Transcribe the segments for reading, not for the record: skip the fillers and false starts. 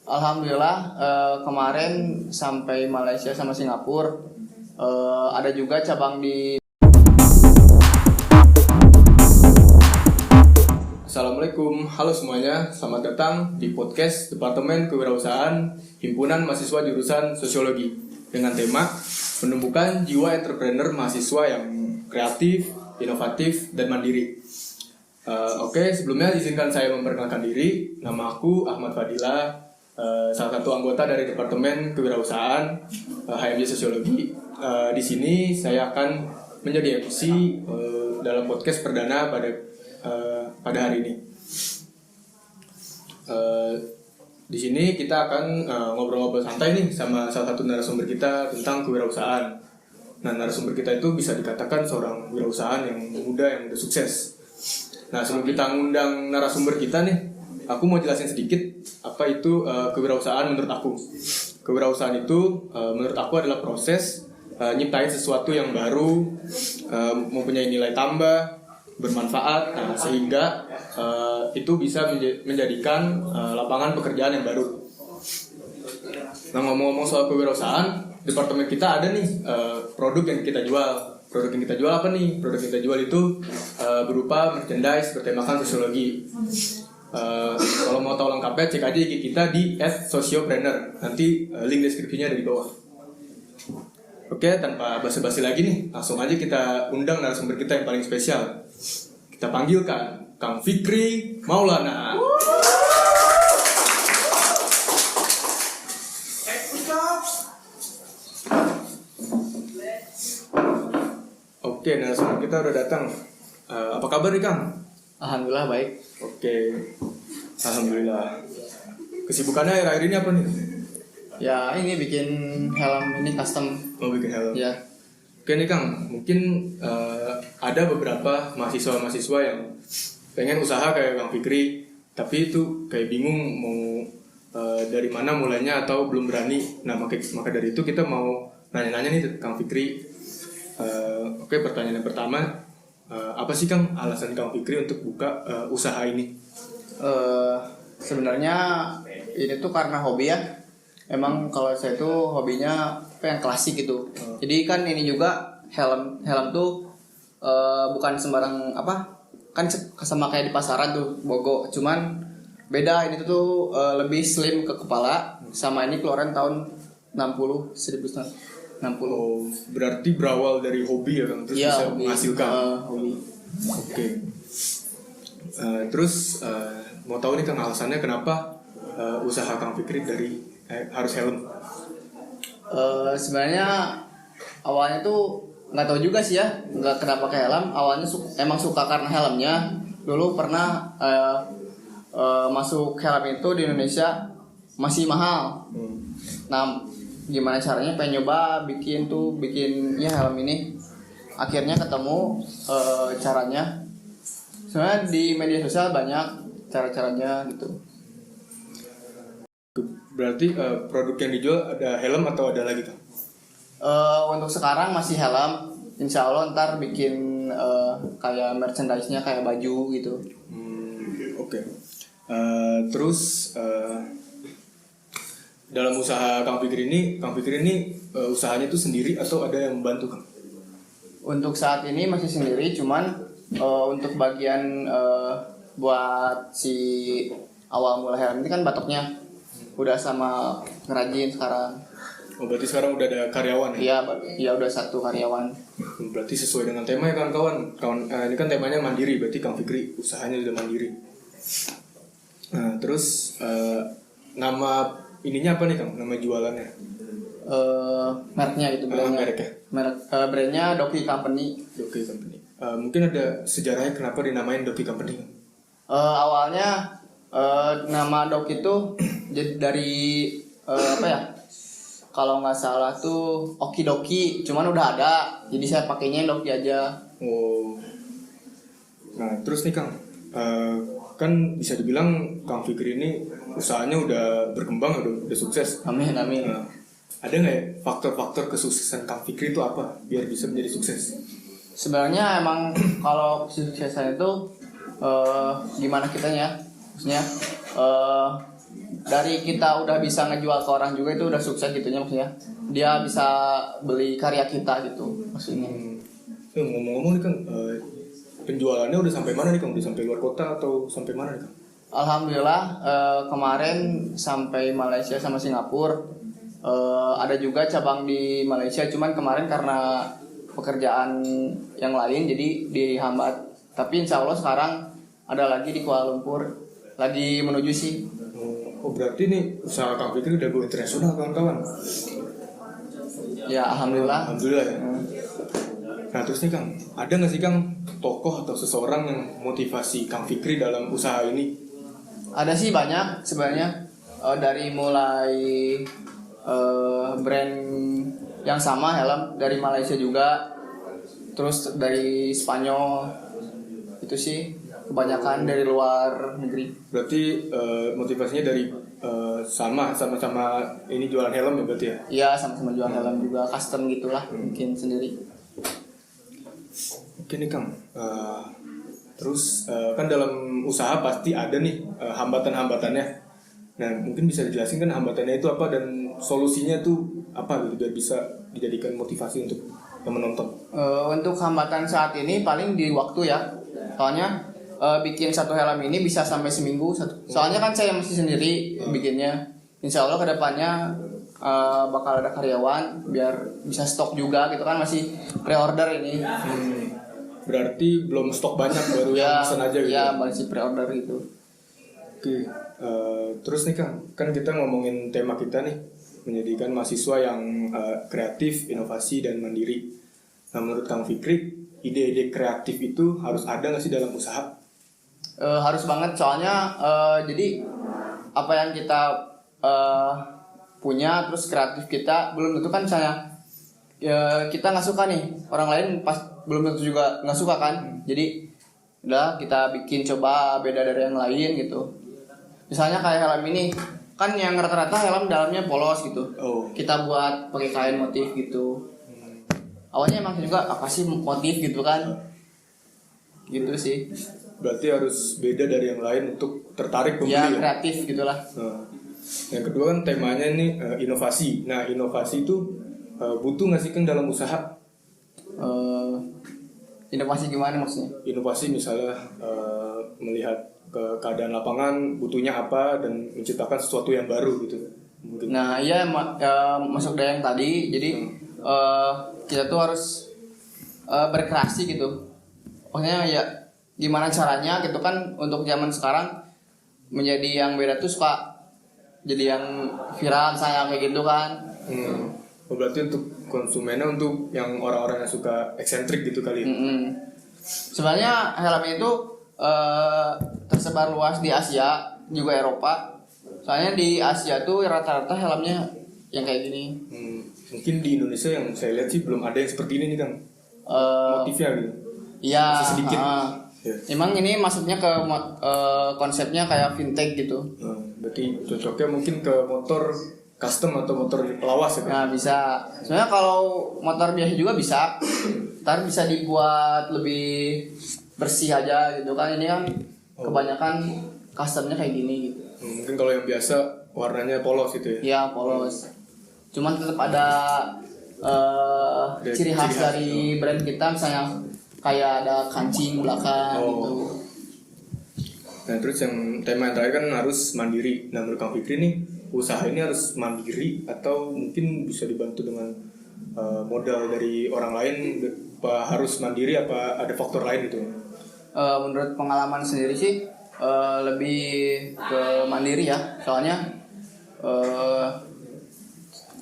Alhamdulillah kemarin sampai Malaysia sama Singapura. Ada juga cabang di. Assalamualaikum, halo semuanya, selamat datang di podcast Departemen Kewirausahaan Himpunan Mahasiswa Jurusan Sosiologi dengan tema menumbuhkan jiwa entrepreneur mahasiswa yang kreatif, inovatif, dan mandiri. Oke, sebelumnya izinkan saya memperkenalkan diri. Nama aku Ahmad Fadila, salah satu anggota dari Departemen Kewirausahaan HMJ Sosiologi. Di sini saya akan menjadi MC dalam podcast perdana pada hari ini. Di sini kita akan ngobrol-ngobrol santai nih sama salah satu narasumber kita tentang kewirausahaan. Nah, narasumber kita itu bisa dikatakan seorang wirausahaan yang muda yang udah sukses. Nah, sebelum kita ngundang narasumber kita nih, aku mau jelasin sedikit apa itu kewirausahaan menurut aku. Kewirausahaan itu menurut aku adalah proses nyiptain sesuatu yang baru, mempunyai nilai tambah, bermanfaat, sehingga itu bisa menjadikan lapangan pekerjaan yang baru. Nah, ngomong-ngomong soal kewirausahaan, departemen kita ada nih produk yang kita jual. Produk yang kita jual apa nih? Produk yang kita jual itu berupa merchandise bertemakan sosiologi. Kalau mau tahu lengkapnya, cek aja IG kita di @sociopreneur. Nanti link deskripsinya ada di bawah. Oke, tanpa basa-basi lagi nih, langsung aja kita undang narasumber kita yang paling spesial. Kita panggilkan Kang Fikri Maulana. Oke, narasumber kita udah datang. Apa kabar nih, Kang? Alhamdulillah baik. Oke, alhamdulillah. Kesibukannya akhir-akhir ini apa nih? Ya ini bikin helm ini custom. Mau bikin helm? Ya. Oke nih, Kang, mungkin ada beberapa mahasiswa yang pengen usaha kayak Kang Fikri, tapi itu kayak bingung mau dari mana mulainya atau belum berani. Nah, maka dari itu kita mau nanya-nanya nih Kang Fikri. Oke, pertanyaan yang pertama, apa sih Kang alasan Kang Fikri untuk buka usaha ini? Sebenarnya ini tuh karena hobi ya. Emang kalau saya tuh hobinya yang klasik gitu. Jadi kan ini juga helm tuh bukan sembarang apa, kan sama kayak di pasaran tuh bogo, cuman beda ini tuh lebih slim ke kepala. Sama ini keluaran tahun 1960. Oh, berarti berawal dari hobi ya Kang, terus ya, bisa hobi. menghasilkan. Hobi. Oke. Terus mau tahu nih Kang alasannya kenapa usaha Kang Fikri dari harus helm? Sebenarnya awalnya tuh nggak tahu juga sih ya, nggak kenapa ke helm. Awalnya emang suka karena helmnya. Dulu pernah masuk helm itu di Indonesia masih mahal. Nah, gimana caranya pengen nyoba bikin ya helm ini. Akhirnya ketemu caranya. Sebenarnya di media sosial banyak cara-caranya gitu. Berarti produk yang dijual ada helm atau ada lagi Kang? Untuk sekarang masih helm. Insya Allah ntar bikin kayak merchandise-nya kayak baju gitu. Oke. Terus dalam usaha Kang Fikri ini usahanya itu sendiri atau ada yang membantu Kang? Untuk saat ini masih sendiri, cuman untuk bagian buat si awal mula helm ini kan batoknya udah sama ngerajin sekarang. Oh, berarti sekarang udah ada karyawan ya? Iya udah satu karyawan. Berarti sesuai dengan tema ya kawan-kawan. Ini kan temanya mandiri, berarti Kang Fikri usahanya udah mandiri. Nah, terus nama ininya apa nih Kang? Nama jualannya? Mereknya gitu, brandnya. Mereknya? Brandnya Doki Company. Doki Company. Mungkin ada sejarahnya kenapa dinamain Doki Company? Awalnya nama Doki itu jadi dari apa ya? Kalau nggak salah tuh Okidoki, cuman udah ada, jadi saya pakainya Doki aja. Oh. Nah, terus nih Kang, kan bisa dibilang Kang Fikri ini usahanya udah berkembang, udah sukses. Amin. Ada nggak ya faktor-faktor kesuksesan Kang Fikri itu apa biar bisa menjadi sukses? Sebenarnya emang kalau kesuksesan itu gimana kitanya, maksudnya dari kita udah bisa ngejual ke orang juga itu udah sukses gitunya maksudnya. Dia bisa beli karya kita gitu maksudnya. Ngomong-ngomong nih Kang, penjualannya udah sampai mana nih Kang? Udah sampai luar kota atau sampai mana nih Kang? Alhamdulillah kemarin sampai Malaysia sama Singapura. Ada juga cabang di Malaysia, cuman kemarin karena pekerjaan yang lain jadi dihambat. Tapi insya Allah sekarang ada lagi di Kuala Lumpur, lagi menuju sih. Oh berarti nih usaha Kang Fikri udah go internasional kawan-kawan? Ya alhamdulillah. Alhamdulillah ya. Nah terus nih Kang, ada nggak sih Kang tokoh atau seseorang yang motivasi Kang Fikri dalam usaha ini? Ada sih banyak sebenarnya. Dari mulai brand yang sama helm dari Malaysia juga, terus dari Spanyol, itu sih kebanyakan dari luar negeri. Berarti motivasinya dari sama-sama ini jualan helm ya berarti ya? Iya sama-sama jual helm juga, custom gitulah mungkin sendiri. Oke nih Kang, terus kan dalam usaha pasti ada nih hambatan-hambatannya. Nah mungkin bisa dijelasin kan hambatannya itu apa dan solusinya tuh apa gitu biar bisa dijadikan motivasi untuk yang menonton. Untuk hambatan saat ini paling di waktu ya, soalnya bikin satu helm ini bisa sampai seminggu. Soalnya kan saya masih sendiri bikinnya. Insya Allah kedepannya bakal ada karyawan biar bisa stok juga gitu kan, masih pre-order ini. Berarti belum stok banyak, baru Ya, yang pesan aja gitu. ya masih pre-order gitu. Oke, terus nih Kang, kan kita ngomongin tema kita nih, menjadikan mahasiswa yang kreatif, inovasi, dan mandiri. Nah menurut Kang Fikri, ide-ide kreatif itu harus ada nggak sih dalam usaha? Harus banget, soalnya jadi apa yang kita punya terus kreatif kita belum tentu kan, misalnya kita nggak suka nih, orang lain pas belum tentu juga nggak suka kan. Jadi udah kita bikin coba beda dari yang lain gitu. Misalnya kayak helm ini kan yang rata-rata helm dalamnya polos gitu. Kita buat pakai kain motif gitu. Awalnya emang juga apa sih motif gitu kan, gitu sih. Berarti harus beda dari yang lain untuk tertarik pembeli Ya ya? kreatif gitulah. Yang kedua kan temanya ini inovasi. Nah inovasi itu butuh nggak sih Kang dalam usaha? Inovasi gimana maksudnya? Inovasi misalnya melihat ke keadaan lapangan butuhnya apa dan menciptakan sesuatu yang baru gitu mungkin. Nah iya masuk dari yang tadi. Jadi kita tuh harus berkreasi gitu. Maksudnya ya gimana caranya gitu kan, untuk zaman sekarang menjadi yang beda tuh suka jadi yang viral misalnya kayak gitu kan. Berarti untuk konsumennya, untuk yang orang-orang yang suka eksentrik gitu kali. Sebenarnya helm itu tersebar luas di Asia juga Eropa. Soalnya di Asia tuh rata-rata helmnya yang kayak gini. Mungkin di Indonesia yang saya lihat sih belum ada yang seperti ini nih Kang. Motifnya gitu. Iya. Masih sedikit. Ya. Emang ini masuknya ke konsepnya kayak vintage gitu. Berarti cocoknya mungkin ke motor custom atau motor lawas ya Kang? Nah bisa. Sebenarnya kalau motor biasa juga bisa. Ntar bisa dibuat lebih bersih aja gitu kan. Ini kan kebanyakan customnya kayak gini gitu. Mungkin kalau yang biasa warnanya polos gitu ya? Iya polos. Cuman tetap ada ciri khas dari brand kita, misalnya kayak ada kancing belakang gitu. Nah terus yang tema yang terakhir kan harus mandiri. Nah menurut Kang Fikri nih, usaha ini harus mandiri atau mungkin bisa dibantu dengan modal dari orang lain? Apa harus mandiri, apa ada faktor lain gitu? Menurut pengalaman sendiri sih lebih ke mandiri ya, soalnya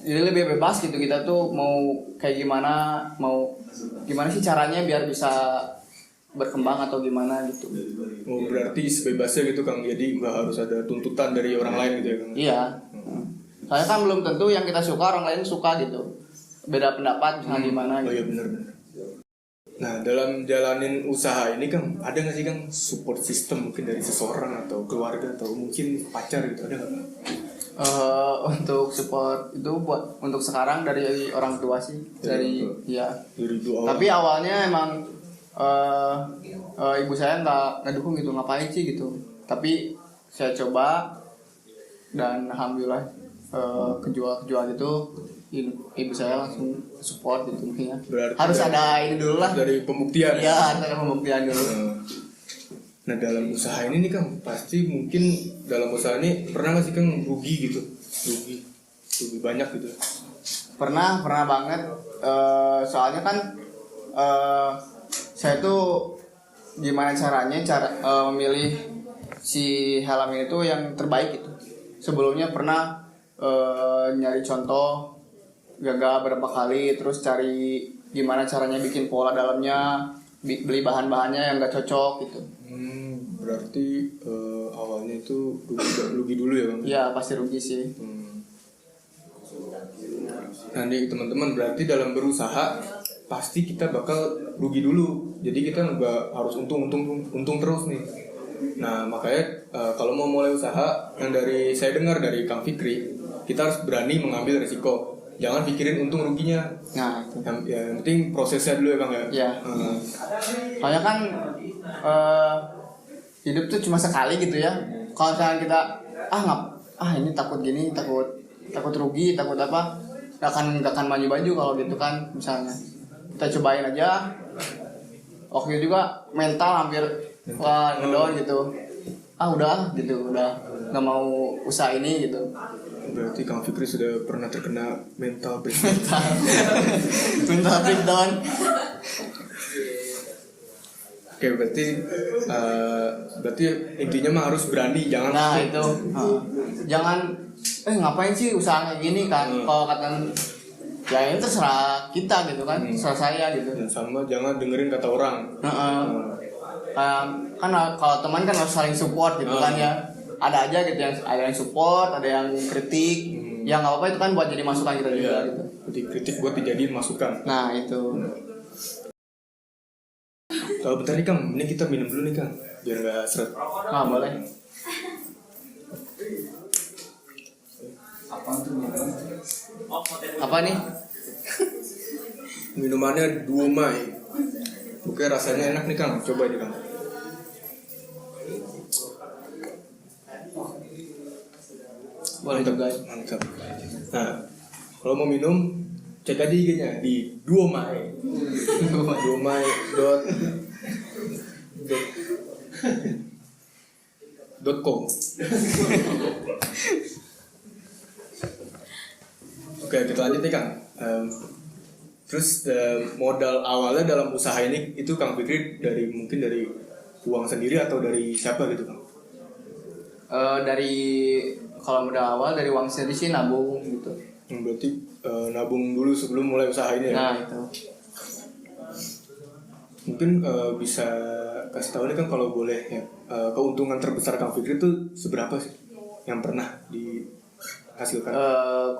jadi lebih bebas gitu, kita tuh mau kayak gimana sih caranya biar bisa berkembang atau gimana gitu. Berarti sebebasnya gitu Kang, jadi nggak harus ada tuntutan dari orang lain gitu ya Kang? Iya. Soalnya kan belum tentu yang kita suka orang lain suka gitu. Beda pendapat misalnya gimana gitu. Oh iya benar. Nah dalam jalanin usaha ini Kang, ada nggak sih Kang support system mungkin dari seseorang atau keluarga atau mungkin pacar gitu, ada nggak? Untuk support itu buat untuk sekarang dari orang tua sih, dari dua. Tapi awalnya emang ibu saya nggak ngedukung gitu, ngapain sih gitu. Tapi saya coba dan alhamdulillah kejual itu ibu saya langsung support gitu mungkin ya. Berarti Harus ada ini dulu lah. dari pembuktian. Iya, harus ada pembuktian dulu. Nah dalam usaha ini nih Kang, pasti mungkin dalam usaha ini pernah nggak sih Kang rugi gitu, rugi banyak gitu? Pernah banget. Soalnya kan saya tuh gimana caranya memilih si helm ini tuh yang terbaik gitu. Sebelumnya pernah nyari contoh, gagal berapa kali, terus cari gimana caranya bikin pola dalamnya, beli bahan-bahannya yang gak cocok gitu. Berarti awalnya itu rugi dulu ya Bang? Iya pasti rugi sih. Nah nih teman-teman, berarti dalam berusaha pasti kita bakal rugi dulu. Jadi kita nggak harus untung terus nih. Nah makanya kalau mau mulai usaha, yang dari saya dengar dari Kang Fikri, kita harus berani mengambil resiko. Jangan pikirin untung ruginya. Nah itu. Yang penting prosesnya dulu ya Kang ya. Iya. Soalnya kan hidup tuh cuma sekali gitu ya. Kalau misalnya kita ini takut gini, takut rugi, takut apa, gak akan maju kalau gitu kan. Misalnya kita cobain aja. Waktu itu juga mental hampir ngedown gitu. Udah nggak mau usaha ini gitu. Berarti Kang Fikri sudah pernah terkena mental breakdown. mental breakdown. Oke, berarti intinya mah harus berani, jangan. Nah itu, jangan ngapain sih usaha kayak gini kan? Kalau kata ya ini terserah kita gitu kan, terserah saya gitu. Dan sama jangan dengerin kata orang. Kan kalau teman kan harus saling support gitu kan ya. Ada aja gitu ada yang support, ada yang kritik. Ya nggak apa-apa itu kan buat jadi masukan kita juga gitu. Jadi kritik buat dijadiin masukan. Nah itu. Kalau bentar nih Kang, ini kita minum dulu nih Kang, biar nggak seret. Boleh. Apa nih? Minumannya Duomai. Oke, rasanya enak nih Kang, coba ini Kang. Boleh juga. Mantap. Nah, kalau mau minum cek aja IG-nya di Duomai. Duomai.com. Oke, kita lanjut nih Kang. Terus modal awalnya dalam usaha ini itu Kang Fikri mungkin dari uang sendiri atau dari siapa gitu Kang? Dari kalau modal awal dari uang sendiri sih nabung gitu. Berarti nabung dulu sebelum mulai usaha ini ya? Nah itu. Mungkin bisa kasih tahu nih Kang kalau boleh ya, keuntungan terbesar Kang Fikri itu seberapa sih yang pernah dihasilkan?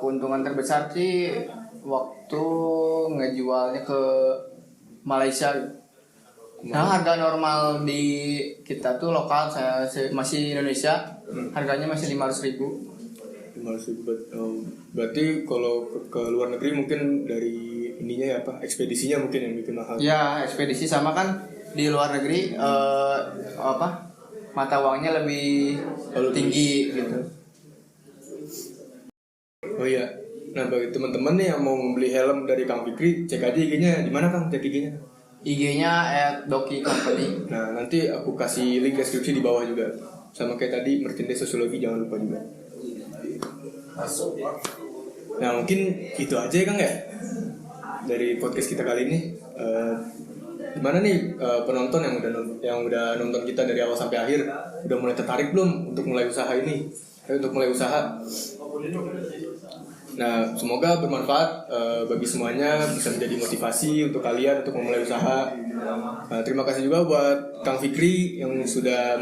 Keuntungan terbesar sih waktu ngejualnya ke Malaysia. Nah harga normal di kita tuh lokal saya masih Indonesia, harganya masih 500.000. 500.000. Berarti kalau ke luar negeri mungkin dari ininya ya ekspedisinya mungkin yang bikin mahal. Ya ekspedisi sama kan di luar negeri mata uangnya lebih tinggi gitu. Oh iya. Nah bagi teman-teman nih yang mau membeli helm dari Kang Fikri, cek aja IG-nya. Di mana Kang? Cek IG-nya. IG-nya @doki_company. Nah nanti aku kasih link deskripsi di bawah juga. Sama kayak tadi merchandise sosiologi jangan lupa juga. Nah mungkin itu aja ya Kang ya dari podcast kita kali ini. Gimana nih penonton yang udah nonton kita dari awal sampai akhir, udah mulai tertarik belum untuk mulai usaha ini? Untuk mulai usaha. Nah semoga bermanfaat bagi semuanya, bisa menjadi motivasi untuk kalian untuk memulai usaha. Terima kasih juga buat Kang Fikri yang sudah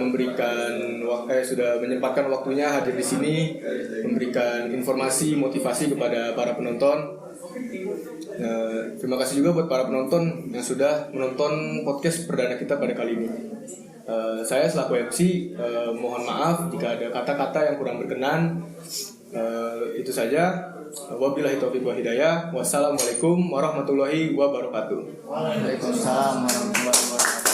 sudah menyempatkan waktunya hadir di sini, memberikan informasi motivasi kepada para penonton. Terima kasih juga buat para penonton yang sudah menonton podcast perdana kita pada kali ini. Saya selaku MC mohon maaf jika ada kata-kata yang kurang berkenan. Itu saja. Wabillahi taufiq wa hidayah. Wassalamualaikum warahmatullahi wabarakatuh. Waalaikumsalam warahmatullahi wabarakatuh.